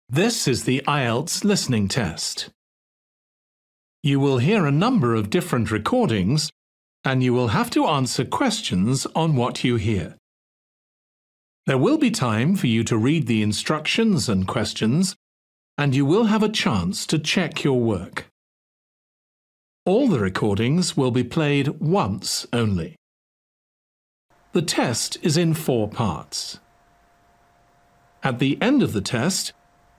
This is the IELTS listening test. You will hear a number of different recordings and you will have to answer questions on what you hear. There will be time for you to read the instructions and questions, and you will have a chance to check your work. All the recordings will be played once only. The test is in 4 parts. At the end of the test,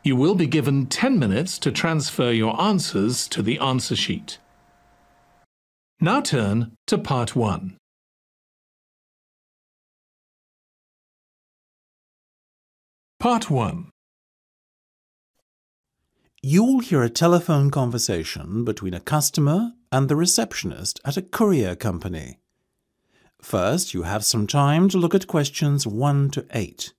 you will be given 10 minutes to transfer your answers to the answer sheet. Now turn to Part 1. Part 1. You will hear a telephone conversation between a customer and the receptionist at a courier company. First, you have some time to look at questions 1 to 8.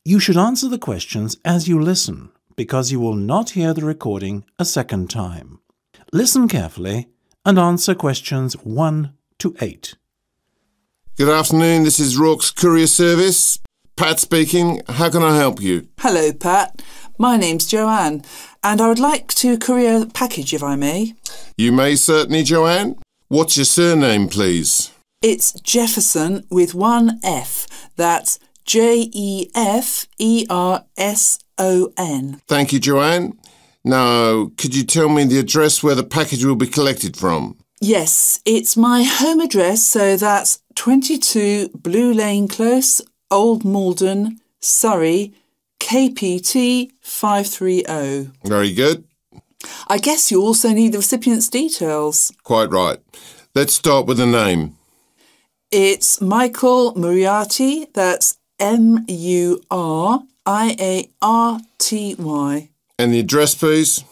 You should answer the questions as you listen, because you will not hear the recording a second time. Listen carefully and answer questions 1 to 8. Good afternoon, this is Rourke's Courier Service. Pat speaking. How can I help you? Hello, Pat. My name's Joanne, and I would like to courier a package, if I may. You may certainly, Joanne. What's your surname, please? It's Jefferson with one F. That's Jefferson. Thank you, Joanne. Now, could you tell me the address where the package will be collected from? Yes, it's my home address, so that's 22 Blue Lane Close, Old Malden, Surrey, KPT 530. Very good. I guess you also need the recipient's details. Quite right. Let's start with the name. It's Michael Moriarty, that's Muriarty. And the address, please?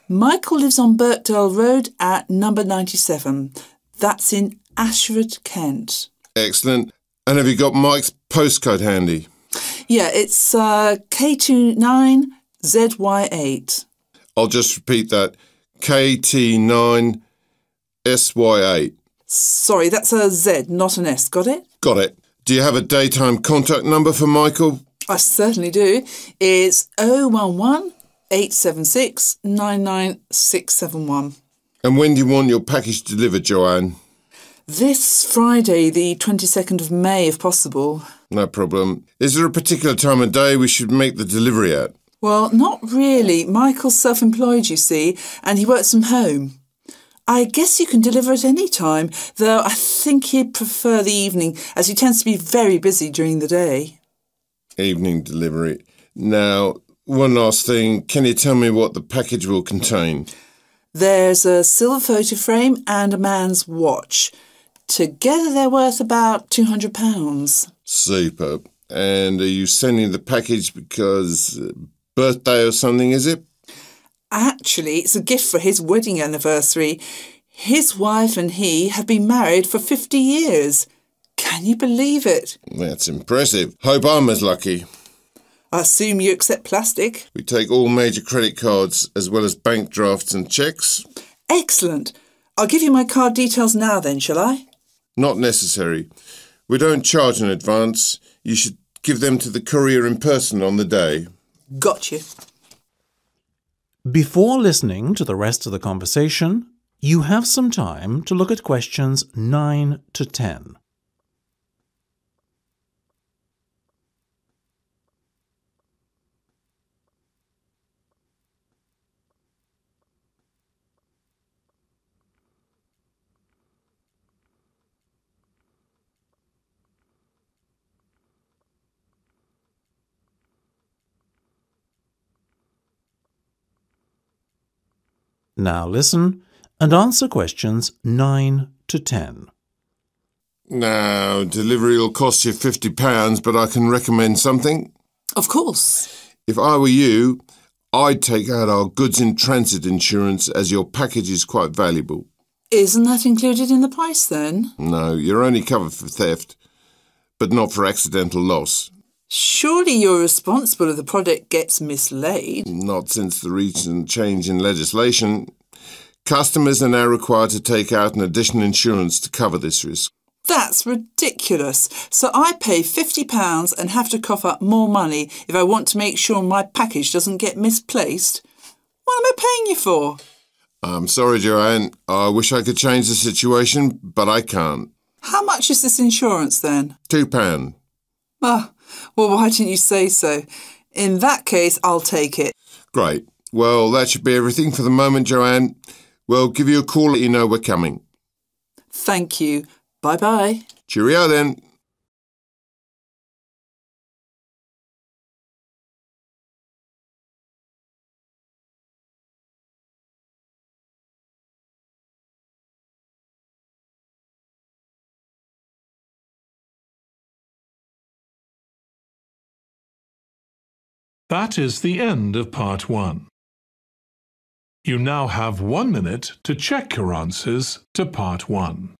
Michael lives on Birkdale Road at number 97. That's in Ashford, Kent. Excellent. And have you got Mike's postcode handy? Yeah, it's K29ZY8. I'll just repeat that. KT9SY8. Sorry, that's a Z, not an S. Got it? Got it. Do you have a daytime contact number for Michael? I certainly do. It's 011 876 99671. And when do you want your package delivered, Joanne? This Friday, the 22nd of May, if possible. No problem. Is there a particular time of day we should make the delivery at? Well, not really. Michael's self-employed, you see, and he works from home. I guess you can deliver at any time, though I think he'd prefer the evening, as he tends to be very busy during the day. Evening delivery. Now, one last thing. Can you tell me what the package will contain? There's a silver photo frame and a man's watch. Together they're worth about £200. Superb. And are you sending the package because birthday or something, is it? Actually, it's a gift for his wedding anniversary. His wife and he have been married for 50 years. Can you believe it? That's impressive. Hope I'm as lucky. I assume you accept plastic? We take all major credit cards as well as bank drafts and cheques. Excellent. I'll give you my card details now then, shall I? Not necessary. We don't charge in advance. You should give them to the courier in person on the day. Got you. Before listening to the rest of the conversation, you have some time to look at questions 9 to 10. Now listen and answer questions 9 to 10. Now, delivery will cost you £50, but I can recommend something. Of course. If I were you, I'd take out our goods in transit insurance as your package is quite valuable. Isn't that included in the price then? No, you're only covered for theft, but not for accidental loss. Surely you're responsible if the product gets mislaid. Not since the recent change in legislation. Customers are now required to take out an additional insurance to cover this risk. That's ridiculous. So I pay £50 and have to cough up more money if I want to make sure my package doesn't get misplaced? What am I paying you for? I'm sorry, Joanne. I wish I could change the situation, but I can't. How much is this insurance then? £2. Ah, well, why didn't you say so? In that case, I'll take it. Great. Well, that should be everything for the moment, Joanne. We'll give you a call, let you know we're coming. Thank you. Bye-bye. Cheerio then. That is the end of part 1. You now have 1 minute to check your answers to part 1.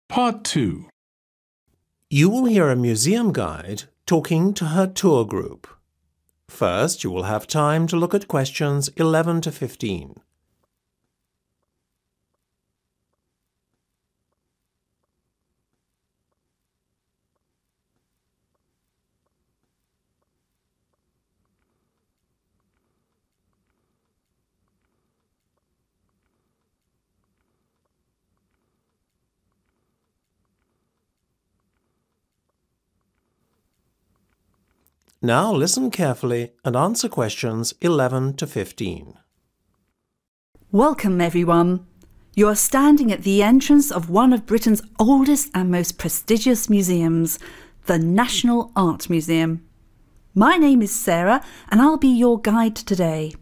Part 2. You will hear a museum guide talking to her tour group. First, you will have time to look at questions 11 to 15. Now listen carefully and answer questions 11 to 15. Welcome everyone. You are standing at the entrance of one of Britain's oldest and most prestigious museums, the National Art Museum. My name is Sarah and I'll be your guide today.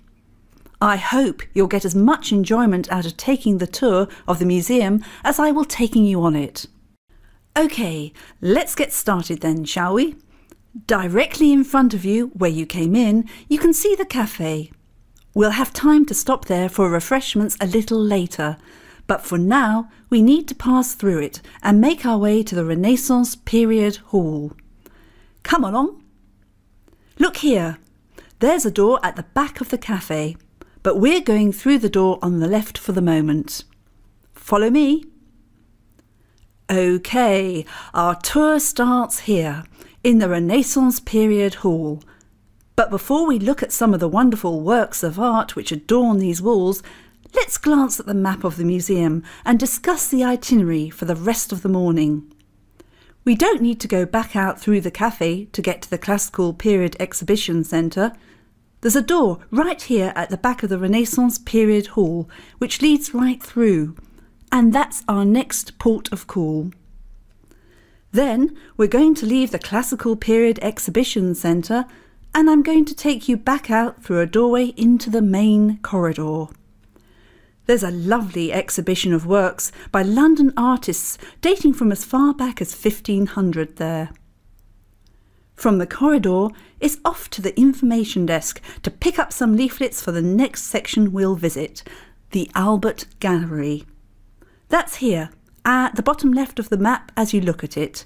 I hope you'll get as much enjoyment out of taking the tour of the museum as I will taking you on it. OK, let's get started then, shall we? Directly in front of you, where you came in, you can see the cafe. We'll have time to stop there for refreshments a little later, but for now we need to pass through it and make our way to the Renaissance Period Hall. Come along. Look here. There's a door at the back of the cafe, but we're going through the door on the left for the moment. Follow me. OK, our tour starts here, in the Renaissance Period Hall. But before we look at some of the wonderful works of art which adorn these walls, let's glance at the map of the museum and discuss the itinerary for the rest of the morning. We don't need to go back out through the cafe to get to the Classical Period Exhibition Centre. There's a door right here at the back of the Renaissance Period Hall which leads right through, and that's our next port of call. Then we're going to leave the Classical Period Exhibition Centre and I'm going to take you back out through a doorway into the main corridor. There's a lovely exhibition of works by London artists dating from as far back as 1500 there. From the corridor, it's off to the information desk to pick up some leaflets for the next section we'll visit, the Albert Gallery. That's here, at the bottom left of the map as you look at it,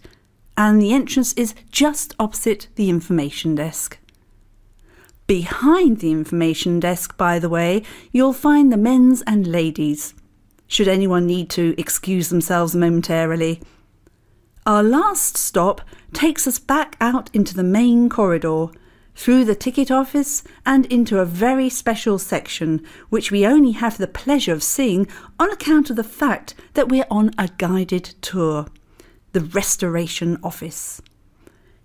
and the entrance is just opposite the information desk. Behind the information desk, by the way, you'll find the men's and ladies, should anyone need to excuse themselves momentarily. Our last stop takes us back out into the main corridor, through the ticket office and into a very special section which we only have the pleasure of seeing on account of the fact that we're on a guided tour, the Restoration Office.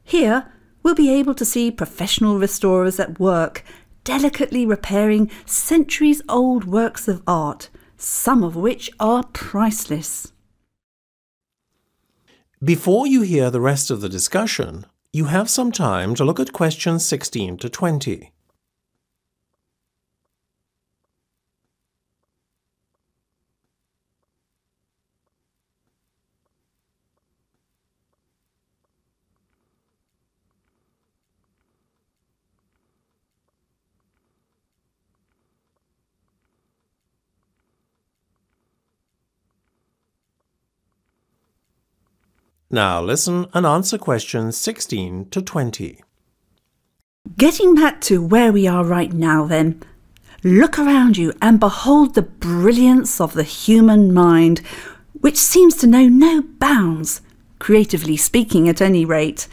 Here we'll be able to see professional restorers at work, delicately repairing centuries-old works of art, some of which are priceless. Before you hear the rest of the discussion, you have some time to look at questions 16 to 20. Now listen and answer questions 16 to 20. Getting back to where we are right now then, look around you and behold the brilliance of the human mind, which seems to know no bounds, creatively speaking at any rate.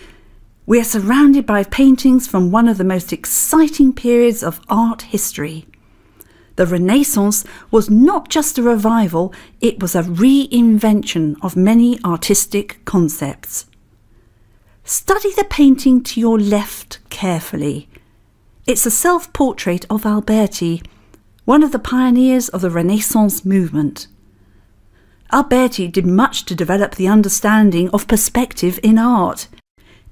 We are surrounded by paintings from one of the most exciting periods of art history. The Renaissance was not just a revival, it was a reinvention of many artistic concepts. Study the painting to your left carefully. It's a self-portrait of Alberti, one of the pioneers of the Renaissance movement. Alberti did much to develop the understanding of perspective in art.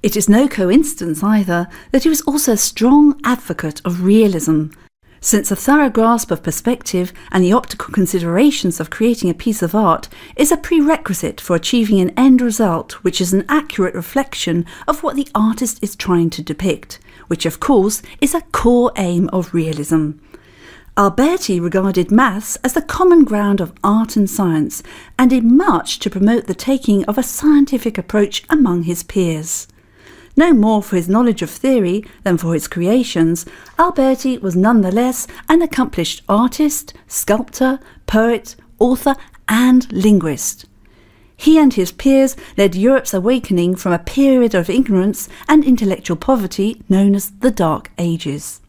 It is no coincidence either that he was also a strong advocate of realism, since a thorough grasp of perspective and the optical considerations of creating a piece of art is a prerequisite for achieving an end result which is an accurate reflection of what the artist is trying to depict, which of course is a core aim of realism. Alberti regarded maths as the common ground of art and science and did much to promote the taking of a scientific approach among his peers. No more for his knowledge of theory than for his creations, Alberti was nonetheless an accomplished artist, sculptor, poet, author and linguist. He and his peers led Europe's awakening from a period of ignorance and intellectual poverty known as the Dark Ages.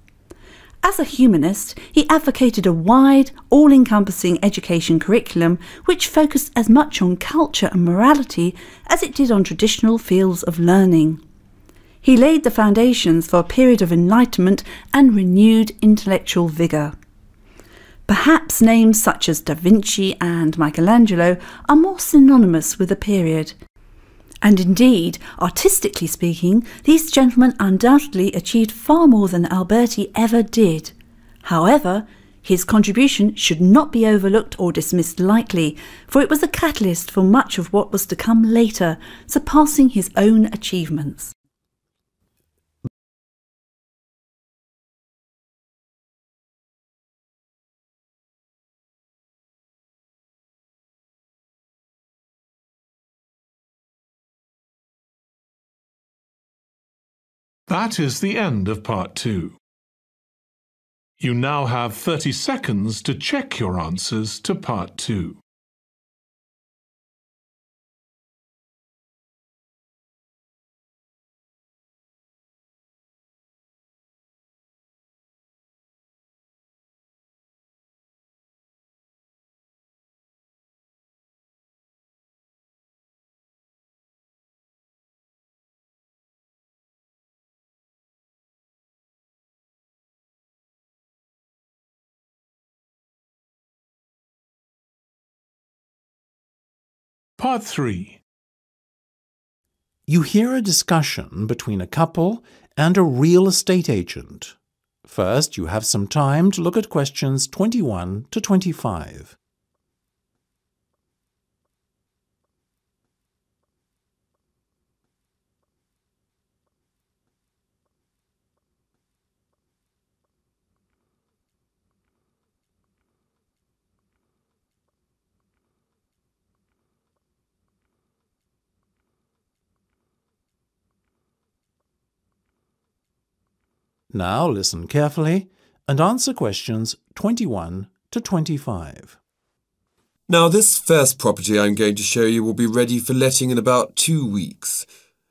As a humanist, he advocated a wide, all-encompassing education curriculum which focused as much on culture and morality as it did on traditional fields of learning. He laid the foundations for a period of enlightenment and renewed intellectual vigour. Perhaps names such as Da Vinci and Michelangelo are more synonymous with the period. And indeed, artistically speaking, these gentlemen undoubtedly achieved far more than Alberti ever did. However, his contribution should not be overlooked or dismissed lightly, for it was a catalyst for much of what was to come later, surpassing his own achievements. That is the end of part 2. You now have 30 seconds to check your answers to part 2. Part 3. You hear a discussion between a couple and a real estate agent. First, you have some time to look at questions 21 to 25. Now listen carefully and answer questions 21 to 25. Now, this first property I'm going to show you will be ready for letting in about 2 weeks.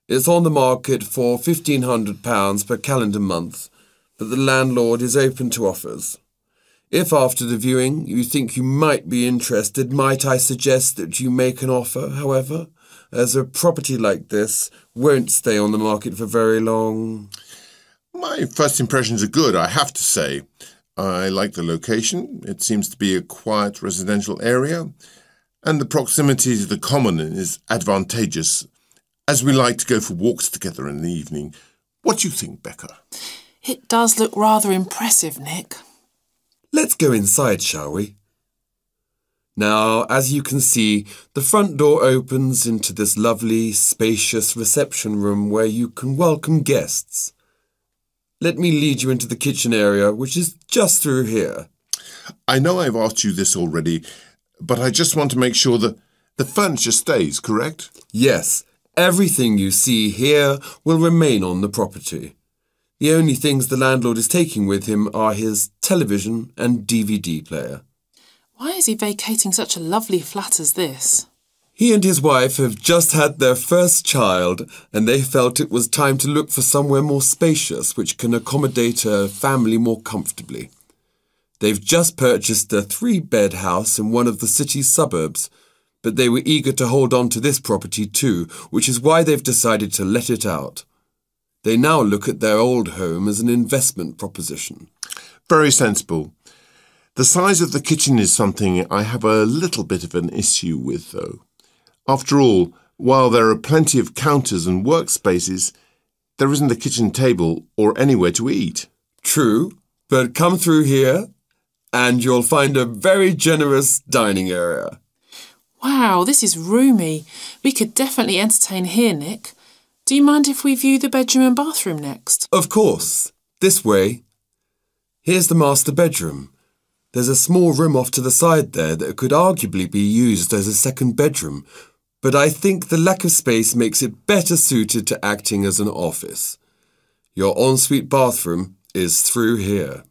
It's on the market for £1,500 per calendar month, but the landlord is open to offers. If after the viewing you think you might be interested, might I suggest that you make an offer, however, as a property like this won't stay on the market for very long? My first impressions are good, I have to say. I like the location. It seems to be a quiet residential area, and the proximity to the common is advantageous, as we like to go for walks together in the evening. What do you think, Becca? It does look rather impressive, Nick. Let's go inside, shall we? Now, as you can see, the front door opens into this lovely, spacious reception room where you can welcome guests. Let me lead you into the kitchen area, which is just through here. I know I've asked you this already, but I just want to make sure that the furniture stays, correct? Yes, everything you see here will remain on the property. The only things the landlord is taking with him are his television and DVD player. Why is he vacating such a lovely flat as this? He and his wife have just had their first child, and they felt it was time to look for somewhere more spacious which can accommodate a family more comfortably. They've just purchased a 3-bed house in one of the city's suburbs, but they were eager to hold on to this property too, which is why they've decided to let it out. They now look at their old home as an investment proposition. Very sensible. The size of the kitchen is something I have a little bit of an issue with, though. After all, while there are plenty of counters and workspaces, there isn't a kitchen table or anywhere to eat. True, but come through here and you'll find a very generous dining area. Wow, this is roomy. We could definitely entertain here, Nick. Do you mind if we view the bedroom and bathroom next? Of course. This way. Here's the master bedroom. There's a small room off to the side there that could arguably be used as a second bedroom, but I think the lack of space makes it better suited to acting as an office. Your ensuite bathroom is through here.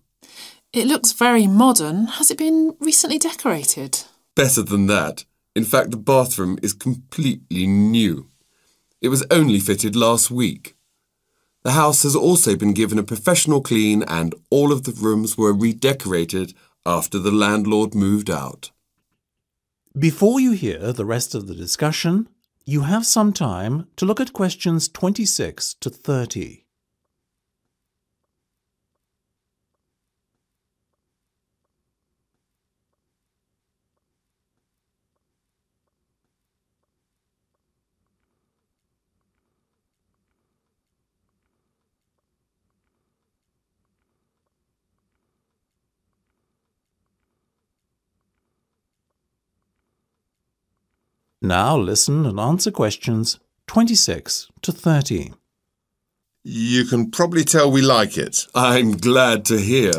It looks very modern. Has it been recently decorated? Better than that. In fact, the bathroom is completely new. It was only fitted last week. The house has also been given a professional clean and all of the rooms were redecorated after the landlord moved out. Before you hear the rest of the discussion, you have some time to look at questions 26 to 30. Now listen and answer questions 26 to 30. You can probably tell we like it. I'm glad to hear.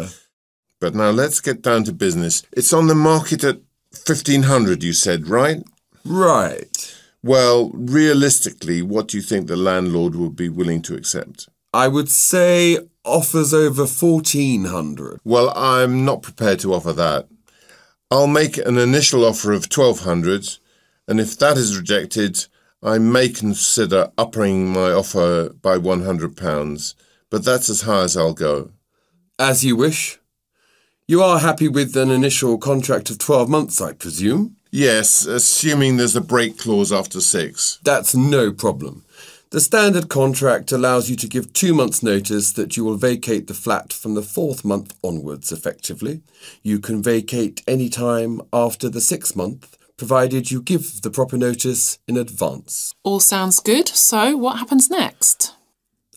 But now let's get down to business. It's on the market at 1,500, you said, right? Right. Well, realistically, what do you think the landlord would be willing to accept? I would say offers over 1,400. Well, I'm not prepared to offer that. I'll make an initial offer of 1,200, and if that is rejected, I may consider upping my offer by £100, but that's as high as I'll go. As you wish. You are happy with an initial contract of 12 months, I presume? Yes, assuming there's a break clause after 6. That's no problem. The standard contract allows you to give 2 months' notice that you will vacate the flat from the 4th month onwards, effectively. You can vacate any time after the 6th month, provided you give the proper notice in advance. All sounds good. So what happens next?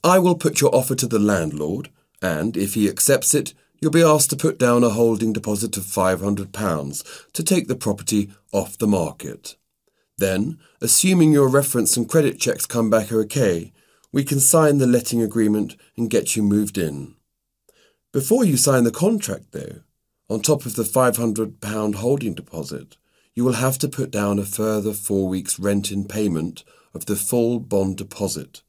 I will put your offer to the landlord, and if he accepts it, you'll be asked to put down a holding deposit of £500 to take the property off the market. Then, assuming your reference and credit checks come back okay, we can sign the letting agreement and get you moved in. Before you sign the contract, though, on top of the £500 holding deposit, you will have to put down a further 4 weeks' rent in payment of the full bond deposit,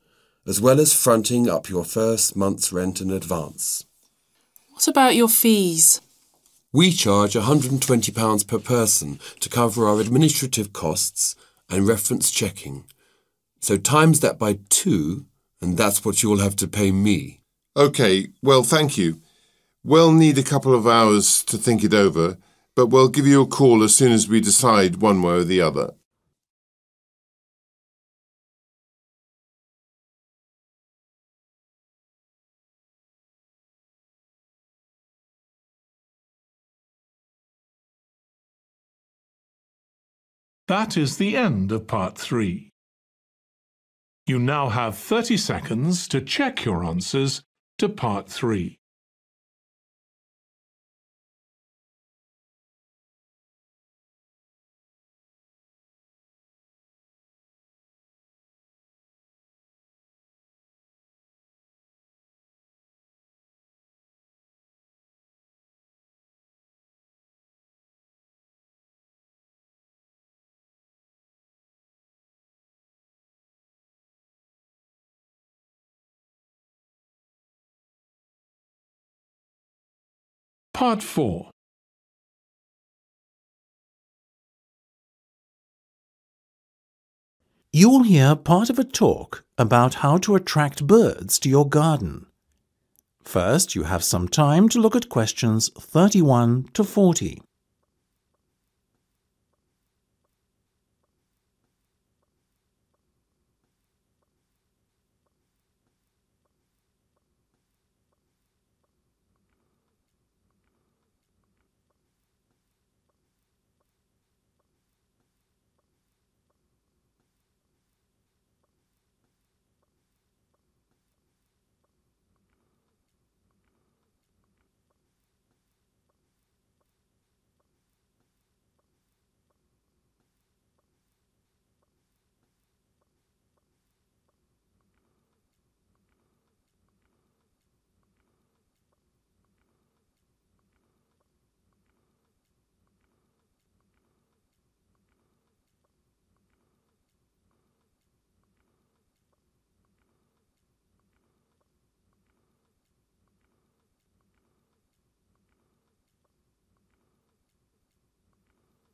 as well as fronting up your first month's rent in advance. What about your fees? We charge £120 per person to cover our administrative costs and reference checking. So times that by 2, and that's what you'll have to pay me. OK, well, thank you. We'll need a couple of hours to think it over, but we'll give you a call as soon as we decide one way or the other. That is the end of part 3. You now have 30 seconds to check your answers to part 3. Part 4. You will hear part of a talk about how to attract birds to your garden. First, you have some time to look at questions 31 to 40.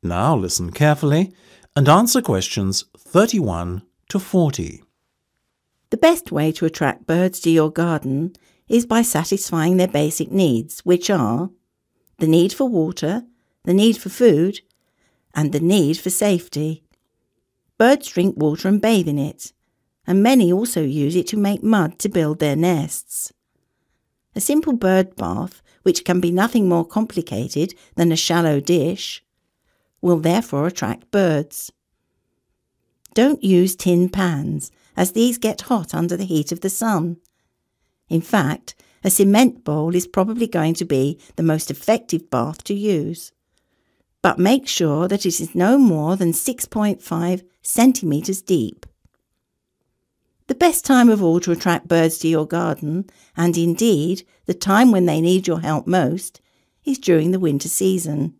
Now listen carefully and answer questions 31 to 40. The best way to attract birds to your garden is by satisfying their basic needs, which are the need for water, the need for food, and the need for safety. Birds drink water and bathe in it, and many also use it to make mud to build their nests. A simple bird bath, which can be nothing more complicated than a shallow dish, will therefore attract birds. Don't use tin pans, as these get hot under the heat of the sun. In fact, a cement bowl is probably going to be the most effective bath to use. But make sure that it is no more than 6.5 centimetres deep. The best time of all to attract birds to your garden, and indeed the time when they need your help most, is during the winter season.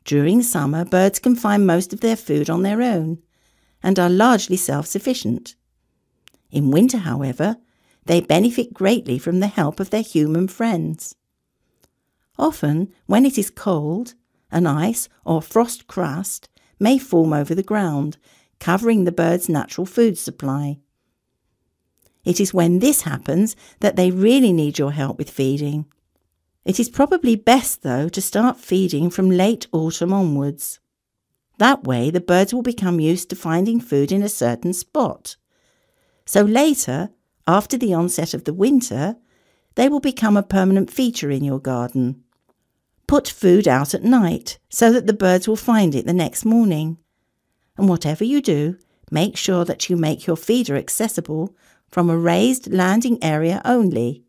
During summer, birds can find most of their food on their own and are largely self-sufficient. In winter, however, they benefit greatly from the help of their human friends. Often, when it is cold, an ice or frost crust may form over the ground, covering the birds' natural food supply. It is when this happens that they really need your help with feeding. It is probably best, though, to start feeding from late autumn onwards. That way the birds will become used to finding food in a certain spot. So later, after the onset of the winter, they will become a permanent feature in your garden. Put food out at night so that the birds will find it the next morning. And whatever you do, make sure that you make your feeder accessible from a raised landing area only.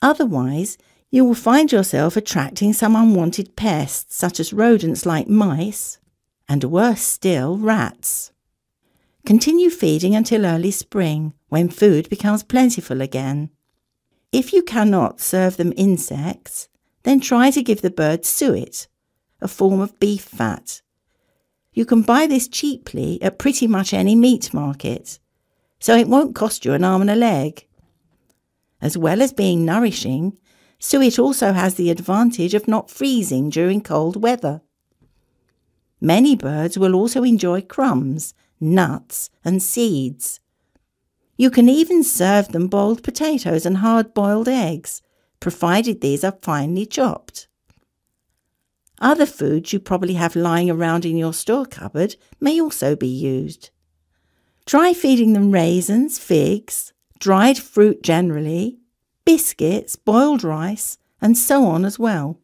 Otherwise, you will find yourself attracting some unwanted pests such as rodents like mice and, worse still, rats. Continue feeding until early spring, when food becomes plentiful again. If you cannot serve them insects, then try to give the birds suet, a form of beef fat. You can buy this cheaply at pretty much any meat market. so it won't cost you an arm and a leg. As well as being nourishing, suet also has the advantage of not freezing during cold weather. Many birds will also enjoy crumbs, nuts and seeds. You can even serve them boiled potatoes and hard-boiled eggs, provided these are finely chopped. Other foods you probably have lying around in your store cupboard may also be used. Try feeding them raisins, figs, dried fruit generally, biscuits, boiled rice, and so on as well.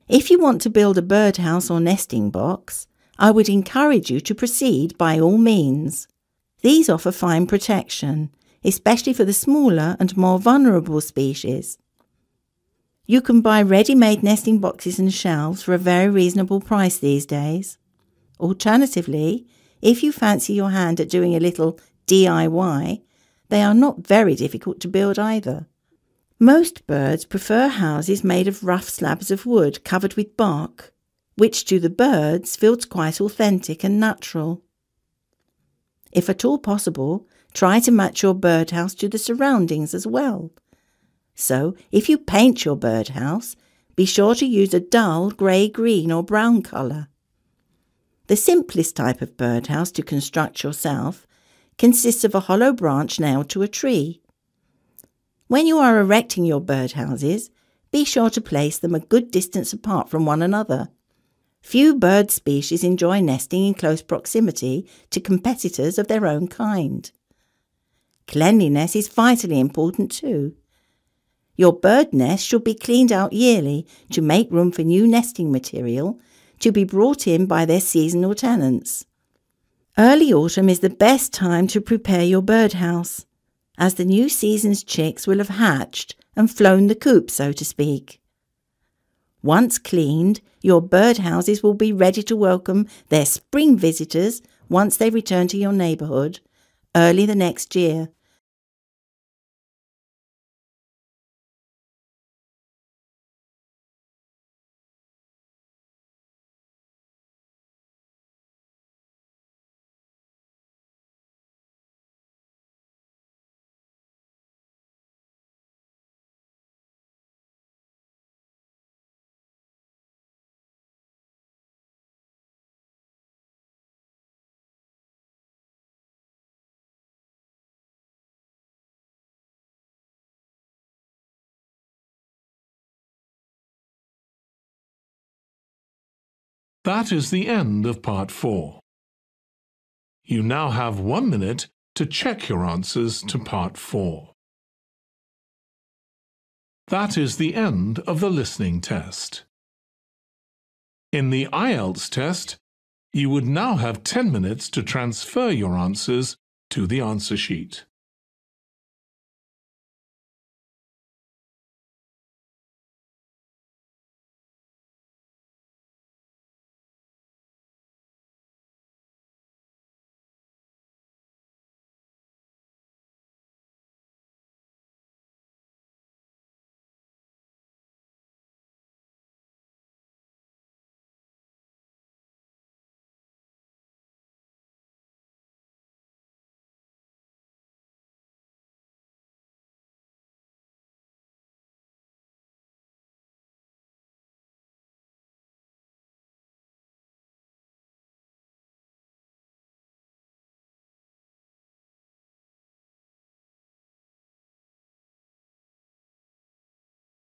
If you want to build a birdhouse or nesting box, I would encourage you to proceed by all means. These offer fine protection, especially for the smaller and more vulnerable species. You can buy ready-made nesting boxes and shelves for a very reasonable price these days. Alternatively, if you fancy your hand at doing a little DIY, they are not very difficult to build either. Most birds prefer houses made of rough slabs of wood covered with bark, which to the birds feels quite authentic and natural. If at all possible, try to match your birdhouse to the surroundings as well. So, if you paint your birdhouse, be sure to use a dull grey-green or brown colour. The simplest type of birdhouse to construct yourself consists of a hollow branch nailed to a tree. When you are erecting your birdhouses, be sure to place them a good distance apart from one another. Few bird species enjoy nesting in close proximity to competitors of their own kind. Cleanliness is vitally important too. Your bird nest should be cleaned out yearly to make room for new nesting material to be brought in by their seasonal tenants. Early autumn is the best time to prepare your birdhouse, as the new season's chicks will have hatched and flown the coop, so to speak. Once cleaned, your birdhouses will be ready to welcome their spring visitors once they return to your neighbourhood early the next year. That is the end of Part 4. You now have 1 minute to check your answers to Part 4. That is the end of the listening test. In the IELTS test, you would now have 10 minutes to transfer your answers to the answer sheet.